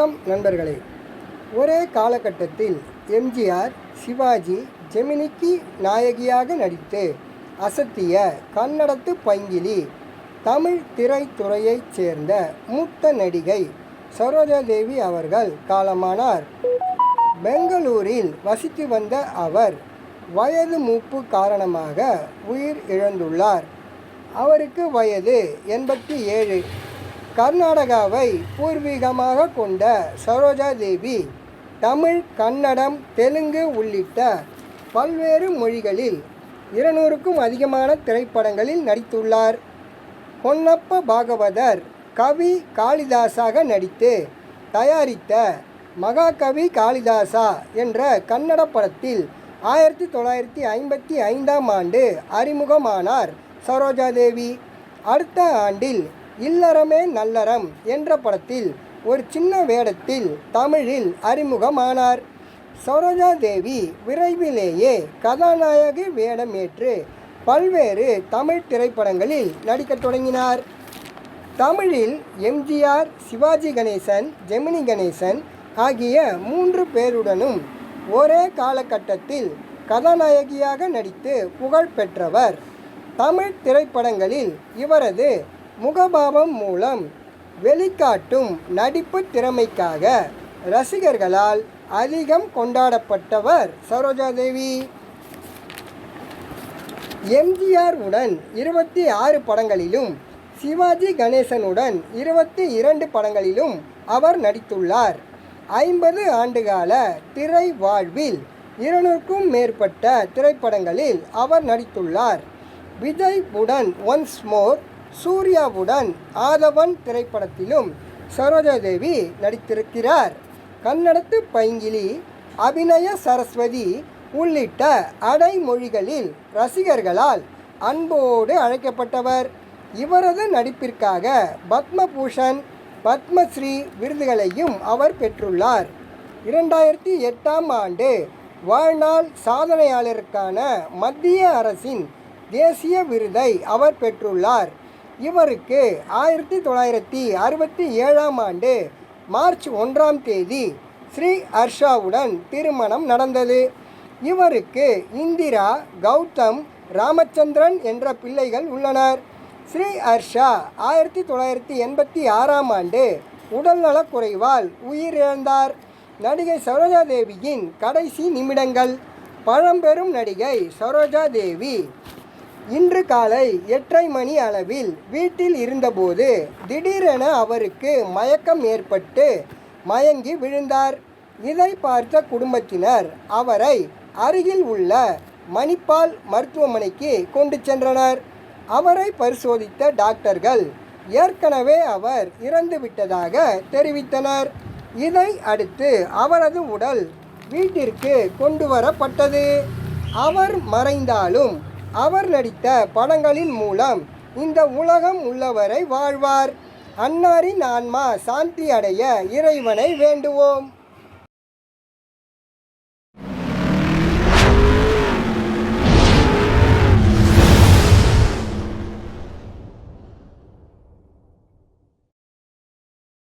வணக்கம் நண்பர்களே. ஒரே காலகட்டத்தில் எம்ஜிஆர், சிவாஜி, ஜெமினிக்கு நாயகியாக நடித்து அசத்திய கன்னடத்து பைங்கிலி தமிழ் திரைத்துறையைச் சேர்ந்த மூத்த நடிகை சரோஜாதேவி அவர்கள் காலமானார். பெங்களூரில் வசித்து வந்த அவர் வயது மூப்பு காரணமாக உயிர் இழந்துள்ளார். அவருக்கு வயது 87. கர்நாடகாவை பூர்வீகமாக கொண்ட சரோஜாதேவி தமிழ், கன்னடம், தெலுங்கு உள்ளிட்ட பல்வேறு மொழிகளில் 200க்கும் அதிகமான திரைப்படங்களில் நடித்துள்ளார். ஹொன்னப்ப பாகவதர் கவி காளிதாசாக நடித்து தயாரித்த மகாகவி காளிதாசா என்ற கன்னட படத்தில் 1955ஆம் ஆண்டு அறிமுகமானார் சரோஜாதேவி. அடுத்த ஆண்டில் இல்லறமே நல்லறம் என்ற படத்தில் ஒரு சின்ன வேடத்தில் தமிழில் அறிமுகமானார். சரோஜாதேவி விரைவிலேயே கதாநாயகி வேடமேற்று பல்வேறு தமிழ் திரைப்படங்களில் நடிக்கத் தொடங்கினார். தமிழில் எம்ஜிஆர், சிவாஜி கணேசன், ஜெமினி கணேசன் ஆகிய 3 பேருடனும் ஒரே காலகட்டத்தில் கதாநாயகியாக நடித்து புகழ் பெற்றவர். தமிழ் திரைப்படங்களில் இவரது முகபாவம் மூலம் வெளிக்காட்டும் நடிப்பு திறமைக்காக ரசிகர்களால் அதிகம் கொண்டாடப்பட்டவர் சரோஜாதேவி. எம்ஜிஆர் உடன் 26 படங்களிலும், சிவாஜி கணேசனுடன் 22 படங்களிலும் அவர் நடித்துள்ளார். 50 ஆண்டுகால திரை வாழ்வில் 200க்கும் மேற்பட்ட திரைப்படங்களில் அவர் நடித்துள்ளார். விஜய் உடன் ஒன்ஸ் மோர், சூர்யாவுடன் ஆதவன் திரைப்படத்திலும் சரோஜாதேவி நடித்திருக்கிறார். கன்னடத்து பைங்கிலி, அபிநய சரஸ்வதி உள்ளிட்ட அடைமொழிகளில் ரசிகர்களால் அன்போடு அழைக்கப்பட்டவர். இவரது நடிப்பிற்காக பத்மபூஷன், பத்மஸ்ரீ விருதுகளையும் அவர் பெற்றுள்ளார். 2008ஆம் ஆண்டு வாழ்நாள் சாதனையாளருக்கான மத்திய அரசின் தேசிய விருதை அவர் பெற்றுள்ளார். இவருக்கு 1967ஆம் ஆண்டு மார்ச் 1ஆம் தேதி ஸ்ரீ ஹர்ஷாவுடன் திருமணம் நடந்தது. இவருக்கு இந்திரா, கௌதம், ராமச்சந்திரன் என்ற பிள்ளைகள் உள்ளனர். ஸ்ரீ ஹர்ஷா 1986ஆம் ஆண்டு உடல்நலக்குறைவால் உயிரிழந்தார். நடிகை சரோஜாதேவியின் கடைசி நிமிடங்கள். பழம்பெரும் நடிகை சரோஜாதேவி இன்று காலை 8:30 மணி அளவில் வீட்டில் இருந்தபோது திடீரென அவருக்கு மயக்கம் ஏற்பட்டு மயங்கி விழுந்தார். இதை பார்த்த குடும்பத்தினர் அவரை அருகில் உள்ள மணிப்பால் மருத்துவமனைக்கு கொண்டு சென்றனர். அவரை பரிசோதித்த டாக்டர்கள் ஏற்கனவே அவர் இறந்துவிட்டதாக தெரிவித்தனர். இதை அடுத்து அவரது உடல் வீட்டிற்கு கொண்டு வரப்பட்டது. அவர் மறைந்தாலும் அவர் நடித்த படங்களின் மூலம் இந்த உலகம் உள்ளவரை வாழ்வார். அன்னாரின் ஆன்மா சாந்தி அடைய இறைவனை வேண்டுவோம்.